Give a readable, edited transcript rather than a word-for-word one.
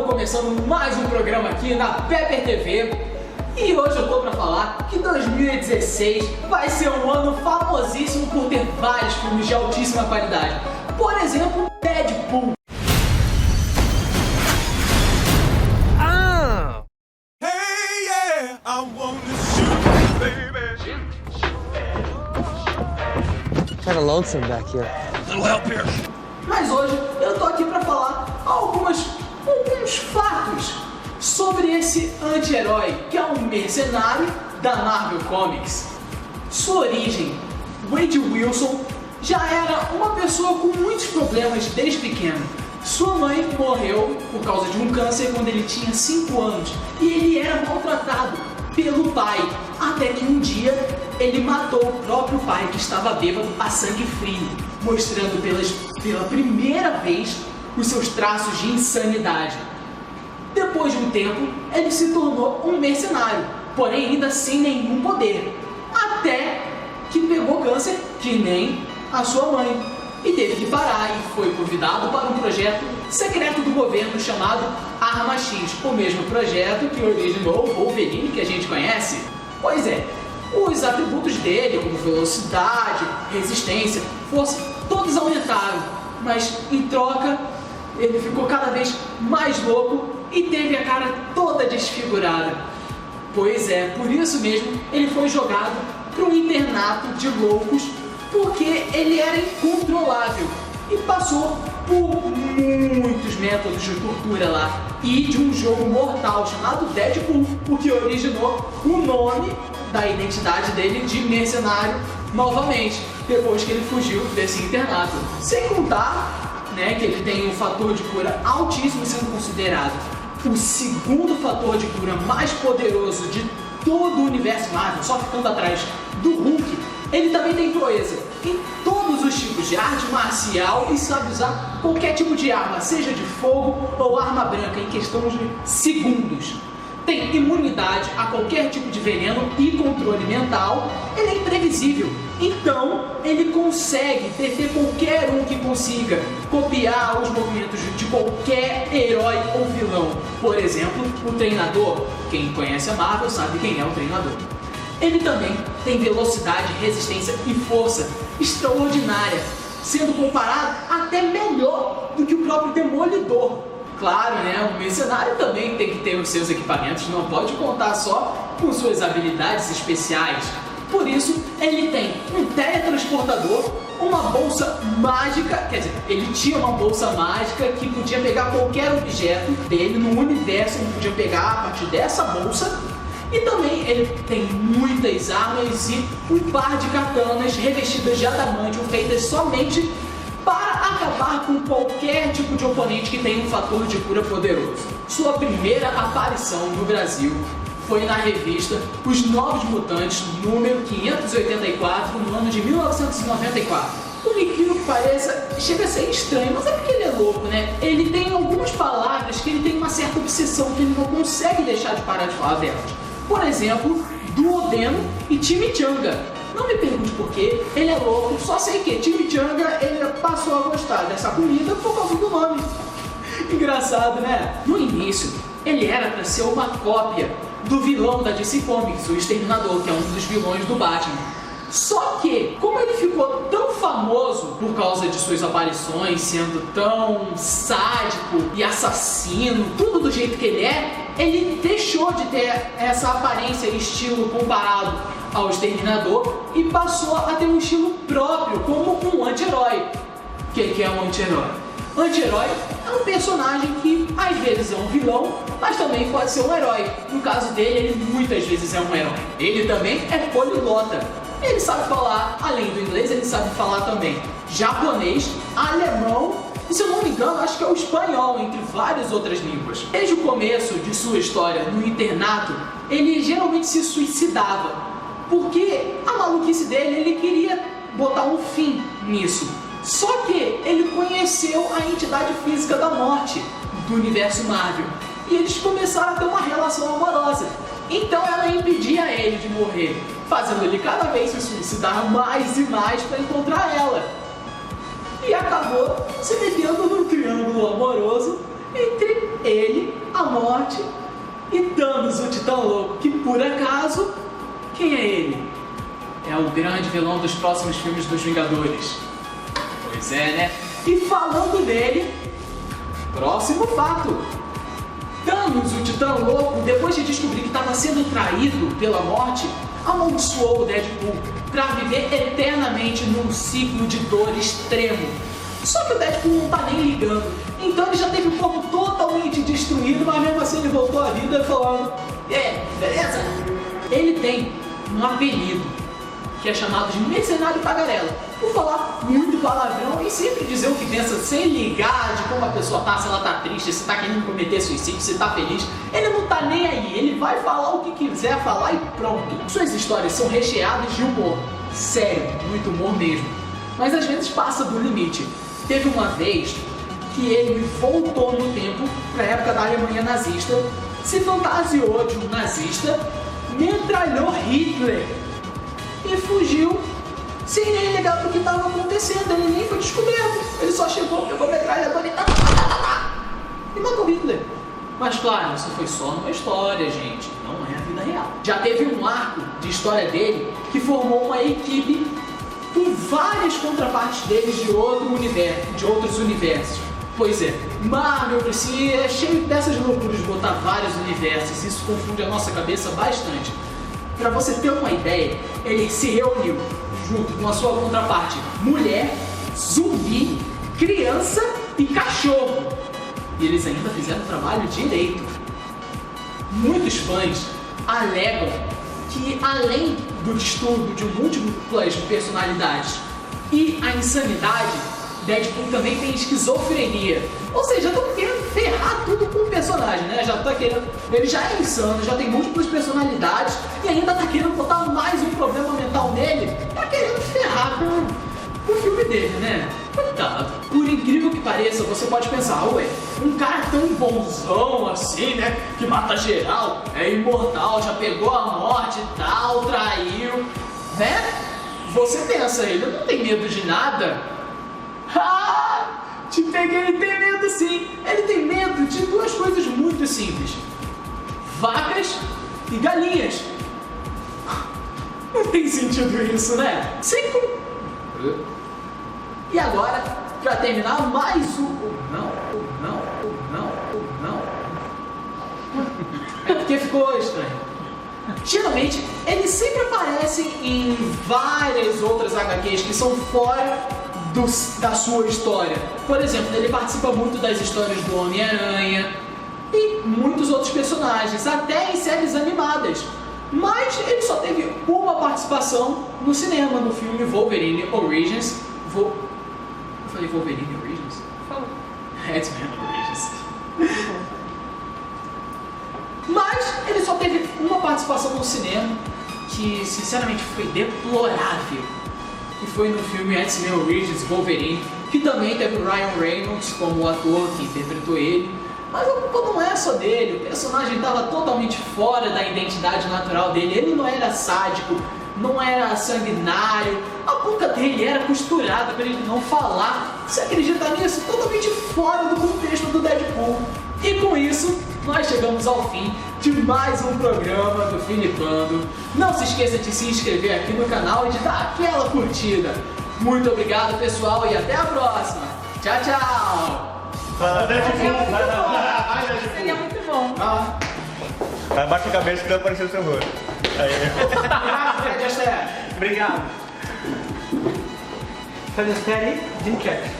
Começando mais um programa aqui na Pepper TV e hoje eu tô pra falar que 2016 vai ser um ano famosíssimo por ter vários filmes de altíssima qualidade. Por exemplo, Deadpool. Hey, yeah, I wanna shoot, baby. Kind of lonesome back here. Little help here. Mas hoje eu tô aqui pra falar alguns fatos sobre esse anti-herói que é um mercenário da Marvel Comics. Sua origem, Wade Wilson já era uma pessoa com muitos problemas desde pequeno. Sua mãe morreu por causa de um câncer quando ele tinha 5 anos e ele era maltratado pelo pai, até que um dia ele matou o próprio pai, que estava bêbado a sangue frio, mostrando pela primeira vez os seus traços de insanidade. Depois de um tempo, ele se tornou um mercenário, porém ainda sem nenhum poder, até que pegou câncer, que nem a sua mãe, e teve que parar e foi convidado para um projeto secreto do governo chamado Arma X, o mesmo projeto que originou o Wolverine que a gente conhece. Pois é, os atributos dele, como velocidade, resistência, força, todos aumentaram, mas em troca ele ficou cada vez mais louco e teve a cara toda desfigurada. Pois é, por isso mesmo ele foi jogado para um internato de loucos, porque ele era incontrolável e passou por muitos métodos de tortura lá e de um jogo mortal chamado Deadpool, o que originou o nome da identidade dele de mercenário novamente, depois que ele fugiu desse internato. Sem contar que ele tem um fator de cura altíssimo, sendo considerado o segundo fator de cura mais poderoso de todo o universo Marvel, só ficando atrás do Hulk. Ele também tem proeza em todos os tipos de arte marcial e sabe usar qualquer tipo de arma, seja de fogo ou arma branca, em questão de segundos. Tem imunidade a qualquer tipo de veneno e controle mental. Ele é imprevisível, então ele consegue deter qualquer um que consiga copiar os movimentos de qualquer herói ou vilão. Por exemplo, o Treinador. Quem conhece a Marvel sabe quem é o Treinador. Ele também tem velocidade, resistência e força extraordinária, sendo comparado até melhor do que o próprio Demolidor. Claro, o mercenário também tem que ter os seus equipamentos, não pode contar só com suas habilidades especiais. Por isso, ele tem um teletransportador, uma bolsa mágica, quer dizer, ele tinha uma bolsa mágica que podia pegar qualquer objeto dele no universo, ele podia pegar a partir dessa bolsa. E também ele tem muitas armas e um par de katanas revestidas de adamantium, feitas somente para acabar com qualquer tipo de oponente que tenha um fator de cura poderoso. Sua primeira aparição no Brasil foi na revista Os Novos Mutantes, número 584, no ano de 1994. Por incrível que pareça, chega a ser estranho, mas é porque ele é louco, Ele tem algumas palavras que ele tem uma certa obsessão, que ele não consegue deixar de parar de falar delas. Por exemplo, duodeno e chimichanga. Não me pergunte por quê, ele é louco, só sei que chimichanga ele passou a gostar dessa comida por causa do nome. Engraçado, No início, ele era para ser uma cópia do vilão da DC Comics, o Exterminador, que é um dos vilões do Batman. Só que, como ele ficou tão famoso por causa de suas aparições, sendo tão sádico e assassino, tudo do jeito que ele deixou de ter essa aparência e estilo comparado ao Exterminador e passou a ter um estilo próprio, como um anti-herói. O que é um anti-herói? Anti-herói é um personagem que às vezes é um vilão, mas também pode ser um herói. No caso dele, ele muitas vezes é um herói. Ele também é poliglota. Ele sabe falar, além do inglês, ele sabe falar também japonês, alemão e, se eu não me engano, acho que é o espanhol, entre várias outras línguas. Desde o começo de sua história no internato, ele geralmente se suicidava, porque a maluquice dele, ele queria botar um fim nisso. Só que ele conheceu a entidade física da morte, do universo Marvel. E eles começaram a ter uma relação amorosa. Então ela impedia ele de morrer, fazendo ele cada vez se suicidar mais e mais para encontrar ela. E acabou se metendo num triângulo amoroso entre ele, a Morte e Thanos, o Titã Louco, que por acaso, quem é ele? É o grande vilão dos próximos filmes dos Vingadores. Pois é, né? E falando dele, próximo fato. Thanos, o Titã Louco, depois de descobrir que estava sendo traído pela Morte, amaldiçoou o Deadpool para viver eternamente num ciclo de dor extremo. Só que o Deadpool não tá nem ligando, então ele já teve o corpo totalmente destruído, mas mesmo assim ele voltou à vida falando: beleza? Ele tem um apelido que é chamado de Mercenário Tagarela, por falar muito palavrão e sempre dizer o que pensa sem ligar de como a pessoa tá, se ela tá triste, se tá querendo cometer suicídio, se tá feliz. Ele não tá nem aí, ele vai falar o que quiser falar e pronto. Suas histórias são recheadas de humor, sério, muito humor mesmo, mas às vezes passa do limite. Teve uma vez que ele voltou no tempo, na época da Alemanha nazista, se fantasiou de um nazista, metralhou Hitler e fugiu sem nem ligar pro que estava acontecendo. Ele nem foi descoberto. Ele só chegou, pegou a metralhadora e matou Hitler. Mas claro, isso foi só numa história, gente. Não é a vida real. Já teve um arco de história dele que formou uma equipe com várias contrapartes deles de outros universos. Pois é, Marvel é cheio dessas loucuras de botar vários universos. Isso confunde a nossa cabeça bastante. Para você ter uma ideia, ele se reuniu junto com a sua contraparte mulher, zumbi, criança e cachorro. E eles ainda fizeram o trabalho direito. Muitos fãs alegam que, além do distúrbio de múltiplas personalidades e a insanidade, Deadpool também tem esquizofrenia. Ou seja, estão querendo ferrar tudo com o personagem, né? Ele já é insano, já tem múltiplas personalidades e ainda tá querendo botar mais um problema mental nele. Tá querendo ferrar com o filme dele, né? Coitado. Por incrível que pareça, você pode pensar: ué, um cara tão bonzão assim, né? Que mata geral, é imortal, já pegou a morte e tal, traiu, né? Você pensa, ele não tem medo de nada? Ah, te peguei, ele tem medo sim. Ele tem medo de duas coisas muito simples: vacas e galinhas. Não tem sentido isso, né? E agora, pra terminar, mais não. É porque ficou estranho. Geralmente, eles sempre aparecem em várias outras HQs que são fora da sua história. Por exemplo, ele participa muito das histórias do Homem-Aranha e muitos outros personagens, até em séries animadas. Mas ele só teve uma participação no cinema, no filme Wolverine Origins. Eu falei Wolverine Origins? Falou. X-Men Origins. Mas ele só teve uma participação no cinema que, sinceramente, foi deplorável. Que foi no filme X-Men Origins Wolverine, que também teve o Ryan Reynolds como o ator que interpretou ele. Mas a culpa não é só dele, o personagem estava totalmente fora da identidade natural dele. Ele não era sádico, não era sanguinário, a boca dele era costurada para ele não falar. Você acredita nisso? Totalmente fora do contexto do Deadpool. E com isso, nós chegamos ao fim de mais um programa do Filipando. Não se esqueça de se inscrever aqui no canal e de dar aquela curtida. Muito obrigado, pessoal, e até a próxima. Tchau, tchau! Vai, Deadpool! Seria muito bom. Abaixa a cabeça que vai aparecer o seu rosto. Obrigado. Fred Astaire, Jim Carrey.